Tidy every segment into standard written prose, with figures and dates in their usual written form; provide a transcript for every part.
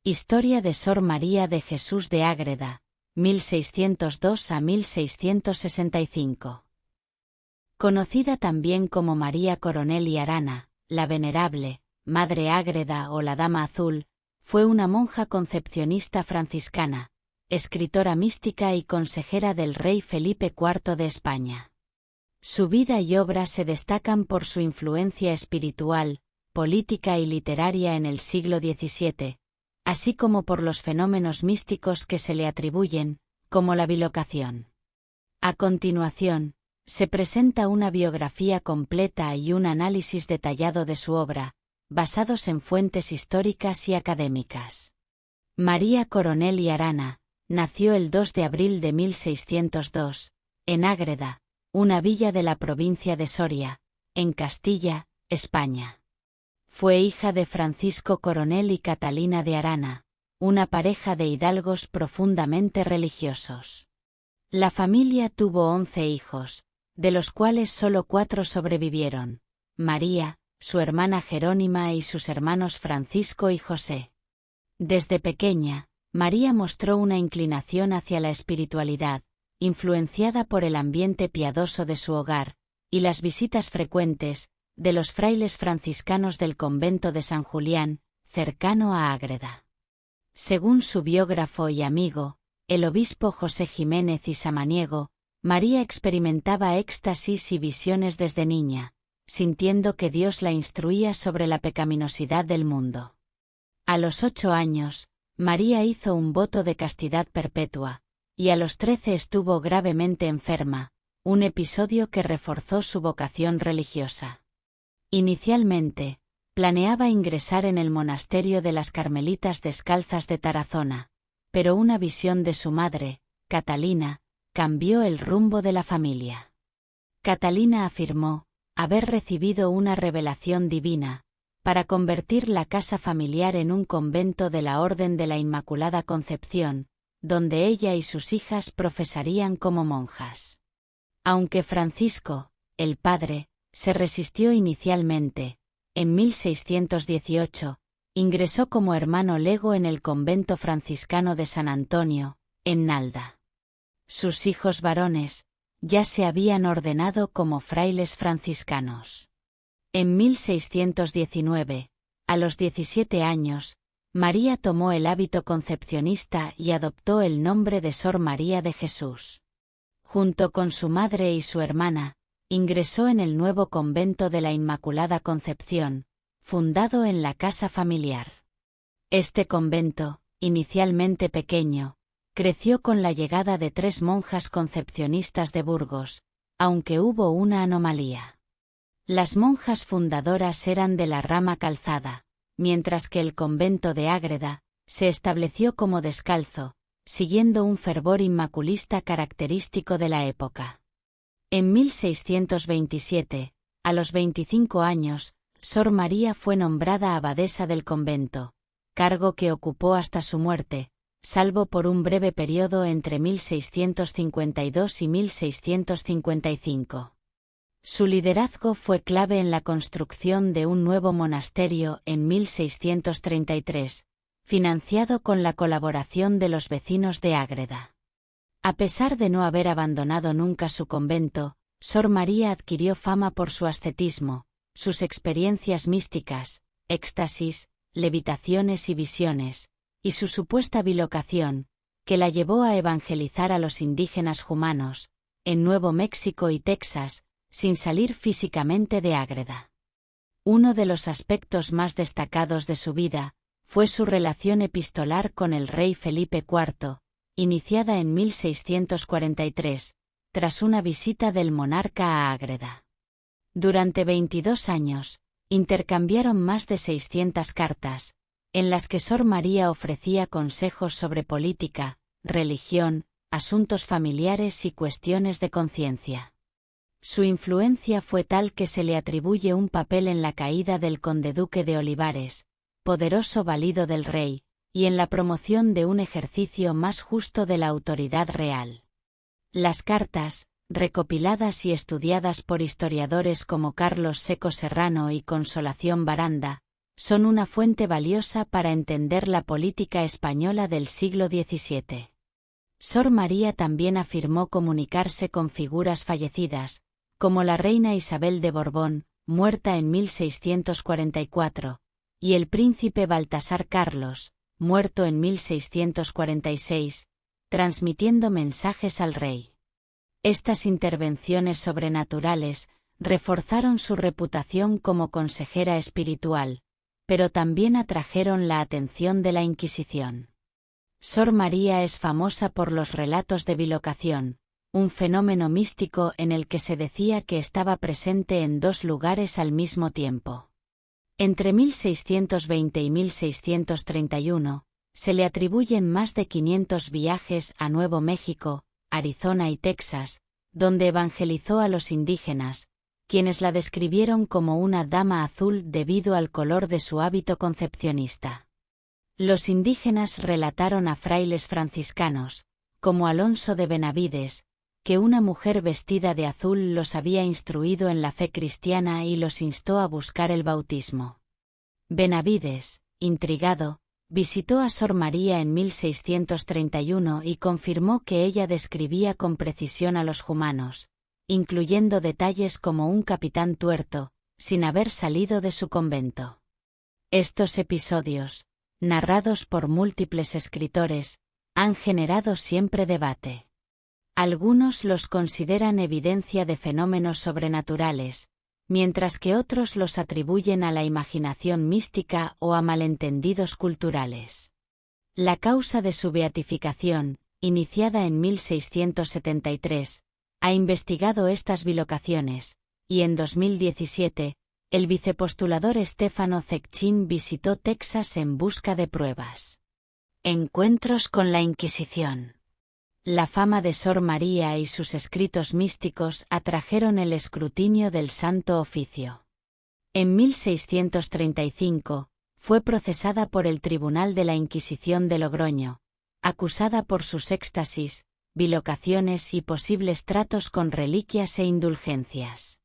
Historia de Sor María de Jesús de Ágreda, 1602 a 1665. Conocida también como María Coronel y Arana, la Venerable, Madre Ágreda o la Dama Azul, fue una monja concepcionista franciscana, escritora mística y consejera del rey Felipe IV de España. Su vida y obra se destacan por su influencia espiritual, política y literaria en el siglo XVII, así como por los fenómenos místicos que se le atribuyen, como la bilocación. A continuación, se presenta una biografía completa y un análisis detallado de su obra, basados en fuentes históricas y académicas. María Coronel y Arana nació el 2 de abril de 1602, en Ágreda, una villa de la provincia de Soria, en Castilla, España. Fue hija de Francisco Coronel y Catalina de Arana, una pareja de hidalgos profundamente religiosos. La familia tuvo 11 hijos, de los cuales solo 4 sobrevivieron: María, su hermana Jerónima y sus hermanos Francisco y José. Desde pequeña, María mostró una inclinación hacia la espiritualidad, influenciada por el ambiente piadoso de su hogar, y las visitas frecuentes de los frailes franciscanos del convento de San Julián, cercano a Ágreda. Según su biógrafo y amigo, el obispo José Jiménez y Samaniego, María experimentaba éxtasis y visiones desde niña, sintiendo que Dios la instruía sobre la pecaminosidad del mundo. A los 8 años, María hizo un voto de castidad perpetua, y a los 13 estuvo gravemente enferma, un episodio que reforzó su vocación religiosa. Inicialmente, planeaba ingresar en el monasterio de las Carmelitas Descalzas de Tarazona, pero una visión de su madre, Catalina, cambió el rumbo de la familia. Catalina afirmó haber recibido una revelación divina, para convertir la casa familiar en un convento de la Orden de la Inmaculada Concepción, donde ella y sus hijas profesarían como monjas. Aunque Francisco, el padre, se resistió inicialmente, en 1618, ingresó como hermano lego en el convento franciscano de San Antonio, en Nalda. Sus hijos varones ya se habían ordenado como frailes franciscanos. En 1619, a los 17 años, María tomó el hábito concepcionista y adoptó el nombre de Sor María de Jesús. Junto con su madre y su hermana, ingresó en el nuevo convento de la Inmaculada Concepción, fundado en la casa familiar. Este convento, inicialmente pequeño, creció con la llegada de 3 monjas concepcionistas de Burgos, aunque hubo una anomalía. Las monjas fundadoras eran de la rama calzada, mientras que el convento de Ágreda se estableció como descalzo, siguiendo un fervor inmaculista característico de la época. En 1627, a los 25 años, Sor María fue nombrada abadesa del convento, cargo que ocupó hasta su muerte, salvo por un breve periodo entre 1652 y 1655. Su liderazgo fue clave en la construcción de un nuevo monasterio en 1633, financiado con la colaboración de los vecinos de Ágreda. A pesar de no haber abandonado nunca su convento, Sor María adquirió fama por su ascetismo, sus experiencias místicas, éxtasis, levitaciones y visiones, y su supuesta bilocación, que la llevó a evangelizar a los indígenas jumanos, en Nuevo México y Texas, sin salir físicamente de Ágreda. Uno de los aspectos más destacados de su vida fue su relación epistolar con el rey Felipe IV, iniciada en 1643, tras una visita del monarca a Ágreda. Durante 22 años, intercambiaron más de 600 cartas, en las que Sor María ofrecía consejos sobre política, religión, asuntos familiares y cuestiones de conciencia. Su influencia fue tal que se le atribuye un papel en la caída del conde-duque de Olivares, poderoso valido del rey, y en la promoción de un ejercicio más justo de la autoridad real. Las cartas, recopiladas y estudiadas por historiadores como Carlos Seco Serrano y Consolación Baranda, son una fuente valiosa para entender la política española del siglo XVII. Sor María también afirmó comunicarse con figuras fallecidas, como la reina Isabel de Borbón, muerta en 1644, y el príncipe Baltasar Carlos, muerto en 1646, transmitiendo mensajes al rey. Estas intervenciones sobrenaturales reforzaron su reputación como consejera espiritual, pero también atrajeron la atención de la Inquisición. Sor María es famosa por los relatos de bilocación, un fenómeno místico en el que se decía que estaba presente en dos lugares al mismo tiempo. Entre 1620 y 1631, se le atribuyen más de 500 viajes a Nuevo México, Arizona y Texas, donde evangelizó a los indígenas, quienes la describieron como una dama azul debido al color de su hábito concepcionista. Los indígenas relataron a frailes franciscanos, como Alonso de Benavides, que una mujer vestida de azul los había instruido en la fe cristiana y los instó a buscar el bautismo. Benavides, intrigado, visitó a Sor María en 1631 y confirmó que ella describía con precisión a los jumanos, incluyendo detalles como un capitán tuerto, sin haber salido de su convento. Estos episodios, narrados por múltiples escritores, han generado siempre debate. Algunos los consideran evidencia de fenómenos sobrenaturales, mientras que otros los atribuyen a la imaginación mística o a malentendidos culturales. La causa de su beatificación, iniciada en 1673, ha investigado estas bilocaciones, y en 2017, el vicepostulador Stefano Cecchin visitó Texas en busca de pruebas. Encuentros con la Inquisición. La fama de Sor María y sus escritos místicos atrajeron el escrutinio del Santo Oficio. En 1635, fue procesada por el Tribunal de la Inquisición de Logroño, acusada por sus éxtasis, bilocaciones y posibles tratos con reliquias e indulgencias.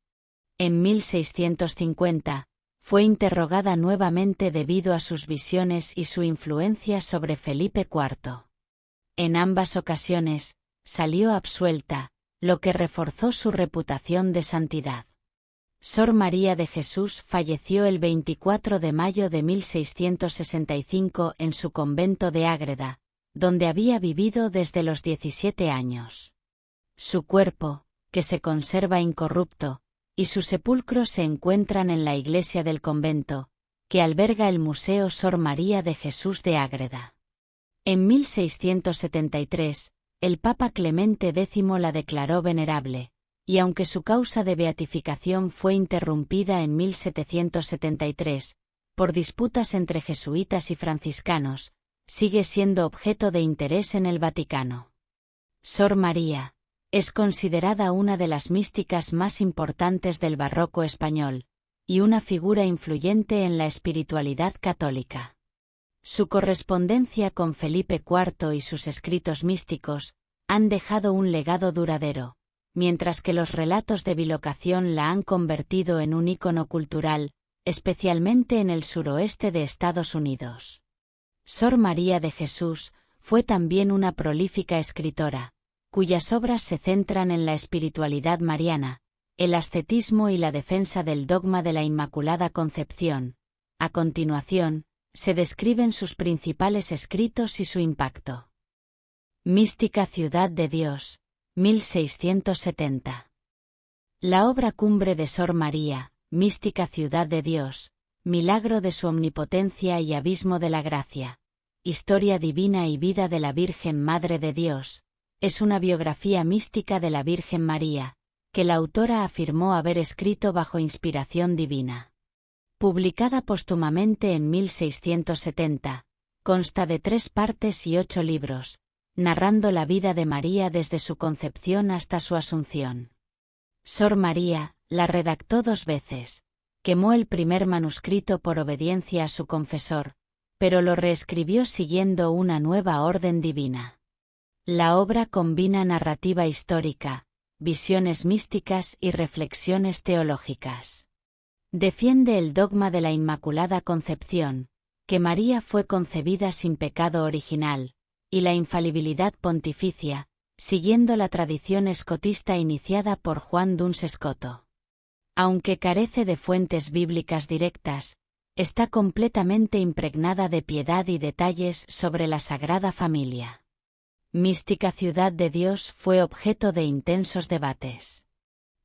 En 1650, fue interrogada nuevamente debido a sus visiones y su influencia sobre Felipe IV. En ambas ocasiones, salió absuelta, lo que reforzó su reputación de santidad. Sor María de Jesús falleció el 24 de mayo de 1665 en su convento de Ágreda, donde había vivido desde los 17 años. Su cuerpo, que se conserva incorrupto, y su sepulcro se encuentran en la iglesia del convento, que alberga el Museo Sor María de Jesús de Ágreda. En 1673, el Papa Clemente X la declaró venerable, y aunque su causa de beatificación fue interrumpida en 1773, por disputas entre jesuitas y franciscanos, sigue siendo objeto de interés en el Vaticano. Sor María es considerada una de las místicas más importantes del barroco español, y una figura influyente en la espiritualidad católica. Su correspondencia con Felipe IV y sus escritos místicos han dejado un legado duradero, mientras que los relatos de bilocación la han convertido en un ícono cultural, especialmente en el suroeste de Estados Unidos. Sor María de Jesús fue también una prolífica escritora, cuyas obras se centran en la espiritualidad mariana, el ascetismo y la defensa del dogma de la Inmaculada Concepción. A continuación, se describen sus principales escritos y su impacto. Mística Ciudad de Dios, 1670. La obra cumbre de Sor María, Mística Ciudad de Dios, Milagro de su omnipotencia y abismo de la gracia, Historia divina y vida de la Virgen Madre de Dios, es una biografía mística de la Virgen María, que la autora afirmó haber escrito bajo inspiración divina. Publicada póstumamente en 1670, consta de 3 partes y 8 libros, narrando la vida de María desde su concepción hasta su asunción. Sor María la redactó 2 veces, quemó el primer manuscrito por obediencia a su confesor, pero lo reescribió siguiendo una nueva orden divina. La obra combina narrativa histórica, visiones místicas y reflexiones teológicas. Defiende el dogma de la Inmaculada Concepción, que María fue concebida sin pecado original, y la infalibilidad pontificia, siguiendo la tradición escotista iniciada por Juan Duns Escoto. Aunque carece de fuentes bíblicas directas, está completamente impregnada de piedad y detalles sobre la Sagrada Familia. Mística Ciudad de Dios fue objeto de intensos debates.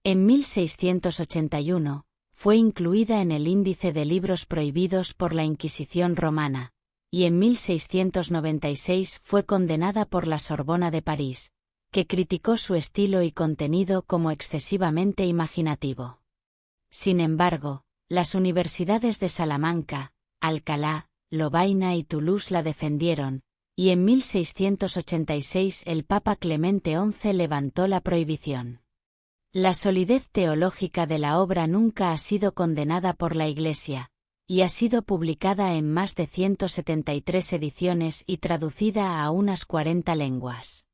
En 1681, fue incluida en el índice de libros prohibidos por la Inquisición romana, y en 1696 fue condenada por la Sorbona de París, que criticó su estilo y contenido como excesivamente imaginativo. Sin embargo, las universidades de Salamanca, Alcalá, Lovaina y Toulouse la defendieron, y en 1686 el Papa Clemente XI levantó la prohibición. La solidez teológica de la obra nunca ha sido condenada por la Iglesia, y ha sido publicada en más de 173 ediciones y traducida a unas 40 lenguas.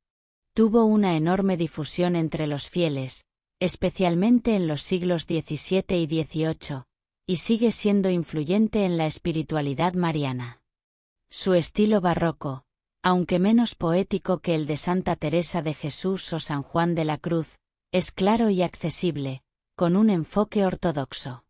Tuvo una enorme difusión entre los fieles, especialmente en los siglos XVII y XVIII, y sigue siendo influyente en la espiritualidad mariana. Su estilo barroco, aunque menos poético que el de Santa Teresa de Jesús o San Juan de la Cruz, es claro y accesible, con un enfoque ortodoxo.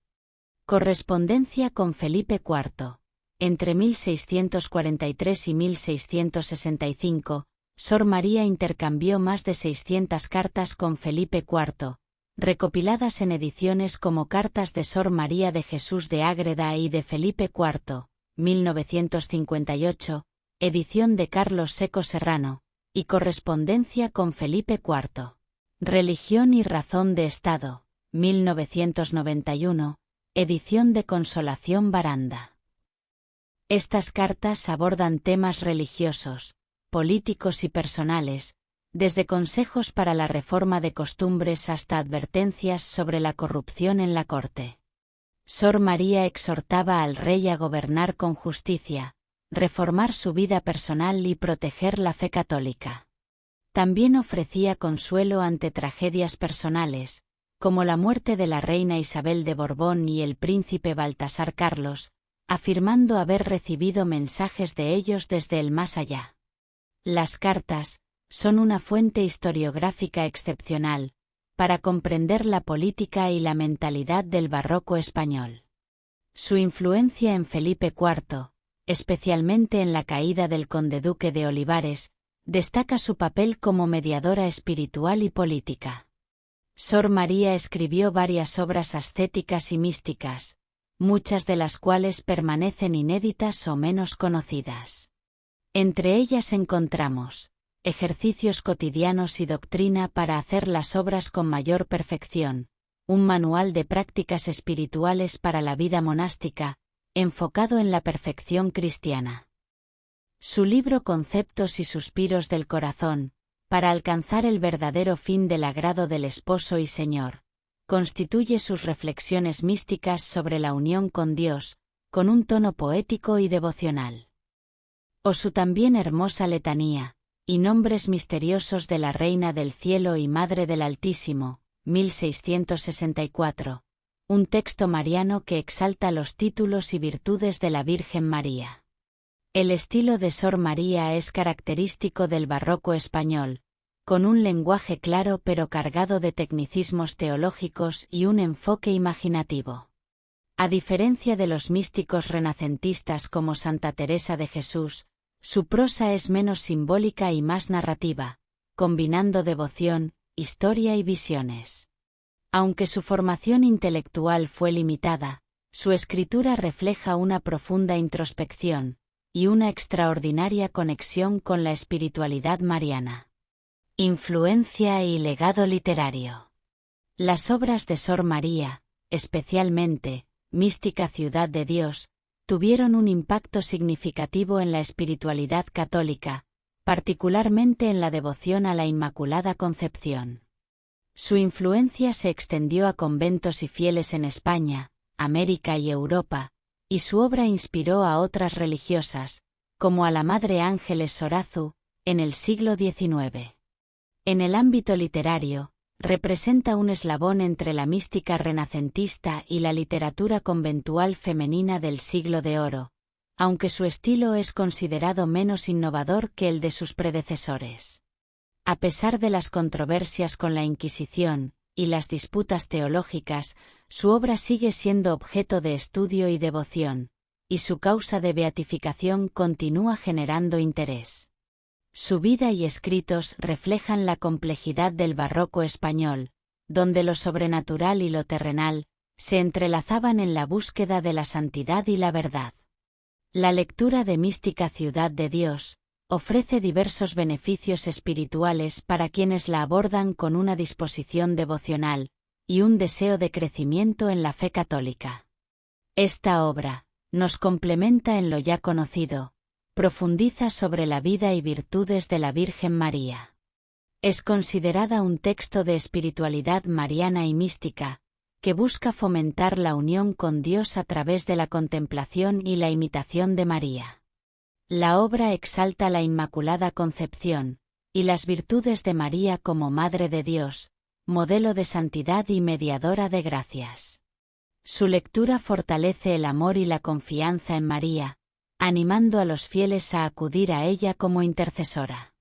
Correspondencia con Felipe IV. Entre 1643 y 1665, Sor María intercambió más de 600 cartas con Felipe IV, recopiladas en ediciones como Cartas de Sor María de Jesús de Ágreda y de Felipe IV, 1958, edición de Carlos Seco Serrano, y Correspondencia con Felipe IV. Religión y razón de Estado, 1991, edición de Consolación Baranda. Estas cartas abordan temas religiosos, políticos y personales, desde consejos para la reforma de costumbres hasta advertencias sobre la corrupción en la corte. Sor María exhortaba al rey a gobernar con justicia, reformar su vida personal y proteger la fe católica. También ofrecía consuelo ante tragedias personales, como la muerte de la reina Isabel de Borbón y el príncipe Baltasar Carlos, afirmando haber recibido mensajes de ellos desde el más allá. Las cartas son una fuente historiográfica excepcional, para comprender la política y la mentalidad del barroco español. Su influencia en Felipe IV, especialmente en la caída del conde-duque de Olivares, destaca su papel como mediadora espiritual y política. Sor María escribió varias obras ascéticas y místicas, muchas de las cuales permanecen inéditas o menos conocidas. Entre ellas encontramos Ejercicios cotidianos y doctrina para hacer las obras con mayor perfección, un manual de prácticas espirituales para la vida monástica, enfocado en la perfección cristiana. Su libro Conceptos y suspiros del corazón, para alcanzar el verdadero fin del agrado del esposo y Señor, constituye sus reflexiones místicas sobre la unión con Dios, con un tono poético y devocional. O su también hermosa letanía, y nombres misteriosos de la Reina del Cielo y Madre del Altísimo, 1664, un texto mariano que exalta los títulos y virtudes de la Virgen María. El estilo de Sor María es característico del barroco español, con un lenguaje claro pero cargado de tecnicismos teológicos y un enfoque imaginativo. A diferencia de los místicos renacentistas como Santa Teresa de Jesús, su prosa es menos simbólica y más narrativa, combinando devoción, historia y visiones. Aunque su formación intelectual fue limitada, su escritura refleja una profunda introspección y una extraordinaria conexión con la espiritualidad mariana. Influencia y legado literario. Las obras de Sor María, especialmente Mística Ciudad de Dios, tuvieron un impacto significativo en la espiritualidad católica, particularmente en la devoción a la Inmaculada Concepción. Su influencia se extendió a conventos y fieles en España, América y Europa, y su obra inspiró a otras religiosas, como a la Madre Ángeles Sorazu, en el siglo XIX. En el ámbito literario, representa un eslabón entre la mística renacentista y la literatura conventual femenina del Siglo de Oro, aunque su estilo es considerado menos innovador que el de sus predecesores. A pesar de las controversias con la Inquisición y las disputas teológicas, su obra sigue siendo objeto de estudio y devoción, y su causa de beatificación continúa generando interés. Su vida y escritos reflejan la complejidad del barroco español, donde lo sobrenatural y lo terrenal se entrelazaban en la búsqueda de la santidad y la verdad. La lectura de Mística Ciudad de Dios ofrece diversos beneficios espirituales para quienes la abordan con una disposición devocional y un deseo de crecimiento en la fe católica. Esta obra nos complementa en lo ya conocido, profundiza sobre la vida y virtudes de la Virgen María. Es considerada un texto de espiritualidad mariana y mística, que busca fomentar la unión con Dios a través de la contemplación y la imitación de María. La obra exalta la Inmaculada Concepción y las virtudes de María como Madre de Dios, modelo de santidad y mediadora de gracias. Su lectura fortalece el amor y la confianza en María, animando a los fieles a acudir a ella como intercesora.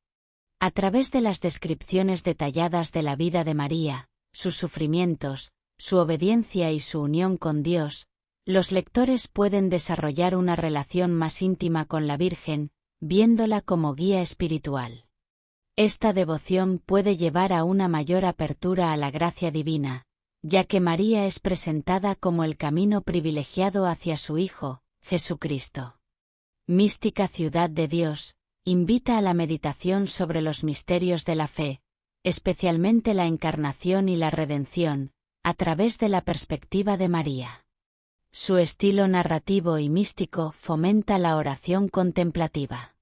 A través de las descripciones detalladas de la vida de María, sus sufrimientos, su obediencia y su unión con Dios, los lectores pueden desarrollar una relación más íntima con la Virgen, viéndola como guía espiritual. Esta devoción puede llevar a una mayor apertura a la gracia divina, ya que María es presentada como el camino privilegiado hacia su Hijo, Jesucristo. Mística Ciudad de Dios invita a la meditación sobre los misterios de la fe, especialmente la encarnación y la redención, a través de la perspectiva de María. Su estilo narrativo y místico fomenta la oración contemplativa.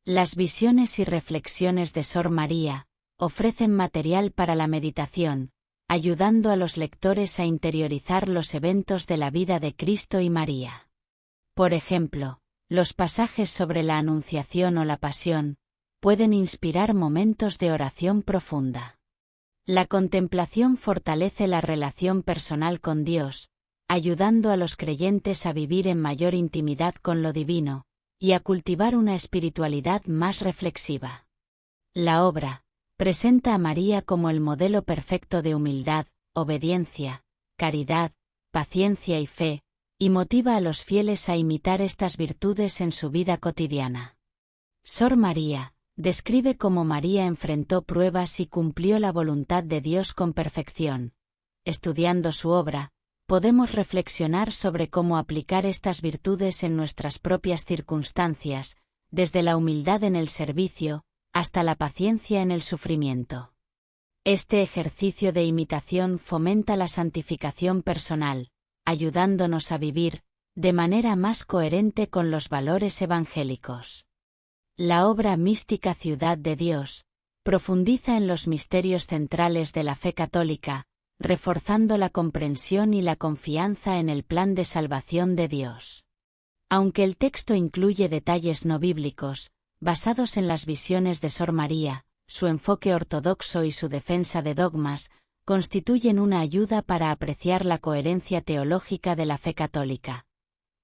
Las visiones y reflexiones de Sor María ofrecen material para la meditación, ayudando a los lectores a interiorizar los eventos de la vida de Cristo y María. Por ejemplo, los pasajes sobre la Anunciación o la Pasión pueden inspirar momentos de oración profunda. La contemplación fortalece la relación personal con Dios, ayudando a los creyentes a vivir en mayor intimidad con lo divino, y a cultivar una espiritualidad más reflexiva. La obra presenta a María como el modelo perfecto de humildad, obediencia, caridad, paciencia y fe, y motiva a los fieles a imitar estas virtudes en su vida cotidiana. Sor María describe cómo María enfrentó pruebas y cumplió la voluntad de Dios con perfección. Estudiando su obra, podemos reflexionar sobre cómo aplicar estas virtudes en nuestras propias circunstancias, desde la humildad en el servicio, hasta la paciencia en el sufrimiento. Este ejercicio de imitación fomenta la santificación personal, ayudándonos a vivir, de manera más coherente con los valores evangélicos. La obra Mística Ciudad de Dios profundiza en los misterios centrales de la fe católica, reforzando la comprensión y la confianza en el plan de salvación de Dios. Aunque el texto incluye detalles no bíblicos, basados en las visiones de Sor María, su enfoque ortodoxo y su defensa de dogmas, constituyen una ayuda para apreciar la coherencia teológica de la fe católica.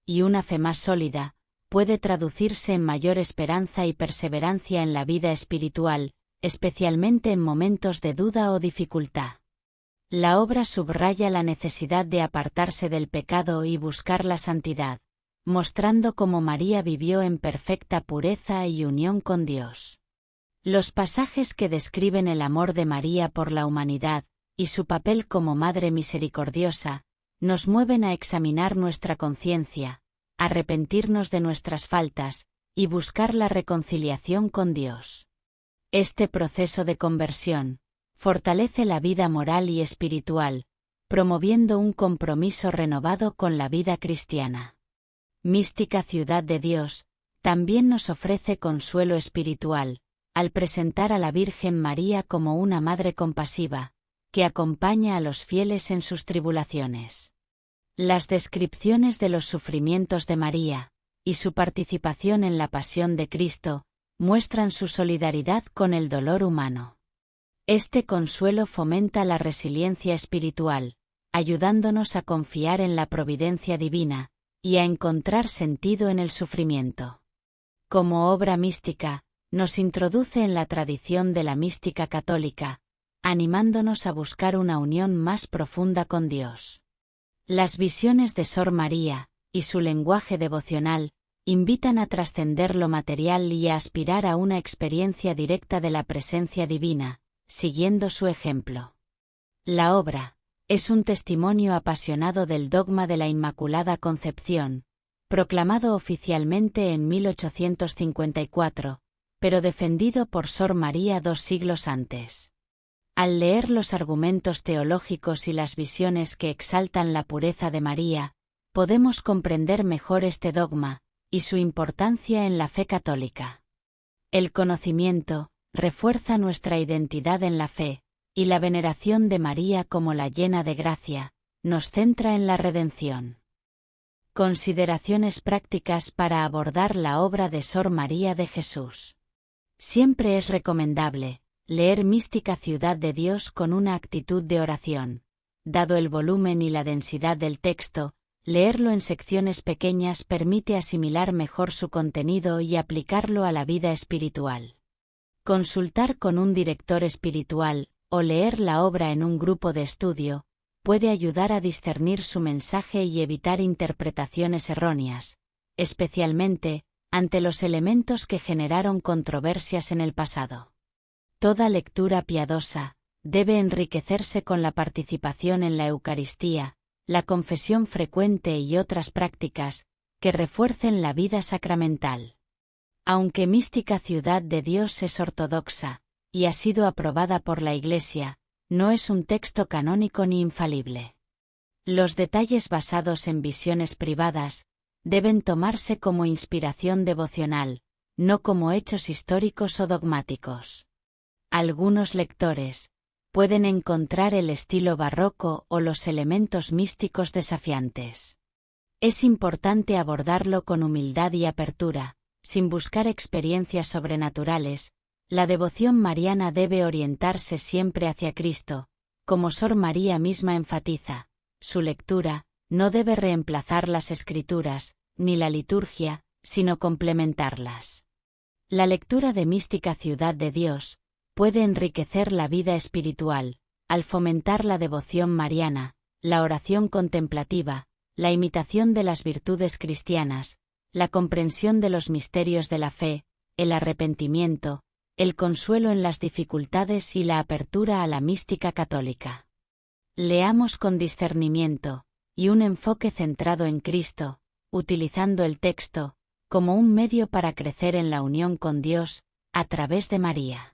Y una fe más sólida puede traducirse en mayor esperanza y perseverancia en la vida espiritual, especialmente en momentos de duda o dificultad. La obra subraya la necesidad de apartarse del pecado y buscar la santidad, mostrando cómo María vivió en perfecta pureza y unión con Dios. Los pasajes que describen el amor de María por la humanidad y su papel como Madre Misericordiosa, nos mueven a examinar nuestra conciencia, arrepentirnos de nuestras faltas y buscar la reconciliación con Dios. Este proceso de conversión fortalece la vida moral y espiritual, promoviendo un compromiso renovado con la vida cristiana. Mística Ciudad de Dios también nos ofrece consuelo espiritual, al presentar a la Virgen María como una madre compasiva, que acompaña a los fieles en sus tribulaciones. Las descripciones de los sufrimientos de María y su participación en la pasión de Cristo muestran su solidaridad con el dolor humano. Este consuelo fomenta la resiliencia espiritual, ayudándonos a confiar en la providencia divina, y a encontrar sentido en el sufrimiento. Como obra mística, nos introduce en la tradición de la mística católica, animándonos a buscar una unión más profunda con Dios. Las visiones de Sor María, y su lenguaje devocional, invitan a trascender lo material y a aspirar a una experiencia directa de la presencia divina, siguiendo su ejemplo. La obra es un testimonio apasionado del dogma de la Inmaculada Concepción, proclamado oficialmente en 1854, pero defendido por Sor María 2 siglos antes. Al leer los argumentos teológicos y las visiones que exaltan la pureza de María, podemos comprender mejor este dogma y su importancia en la fe católica. El conocimiento refuerza nuestra identidad en la fe, y la veneración de María como la llena de gracia nos centra en la redención. Consideraciones prácticas para abordar la obra de Sor María de Jesús. Siempre es recomendable leer Mística Ciudad de Dios con una actitud de oración. Dado el volumen y la densidad del texto, leerlo en secciones pequeñas permite asimilar mejor su contenido y aplicarlo a la vida espiritual. Consultar con un director espiritual, o leer la obra en un grupo de estudio, puede ayudar a discernir su mensaje y evitar interpretaciones erróneas, especialmente ante los elementos que generaron controversias en el pasado. Toda lectura piadosa debe enriquecerse con la participación en la Eucaristía, la confesión frecuente y otras prácticas que refuercen la vida sacramental. Aunque Mística Ciudad de Dios es ortodoxa y ha sido aprobada por la Iglesia, no es un texto canónico ni infalible. Los detalles basados en visiones privadas deben tomarse como inspiración devocional, no como hechos históricos o dogmáticos. Algunos lectores pueden encontrar el estilo barroco o los elementos místicos desafiantes. Es importante abordarlo con humildad y apertura, sin buscar experiencias sobrenaturales. La devoción mariana debe orientarse siempre hacia Cristo, como Sor María misma enfatiza. Su lectura no debe reemplazar las Escrituras, ni la liturgia, sino complementarlas. La lectura de Mística Ciudad de Dios puede enriquecer la vida espiritual, al fomentar la devoción mariana, la oración contemplativa, la imitación de las virtudes cristianas, la comprensión de los misterios de la fe, el arrepentimiento, el consuelo en las dificultades y la apertura a la mística católica. Leamos con discernimiento y un enfoque centrado en Cristo, utilizando el texto como un medio para crecer en la unión con Dios, a través de María.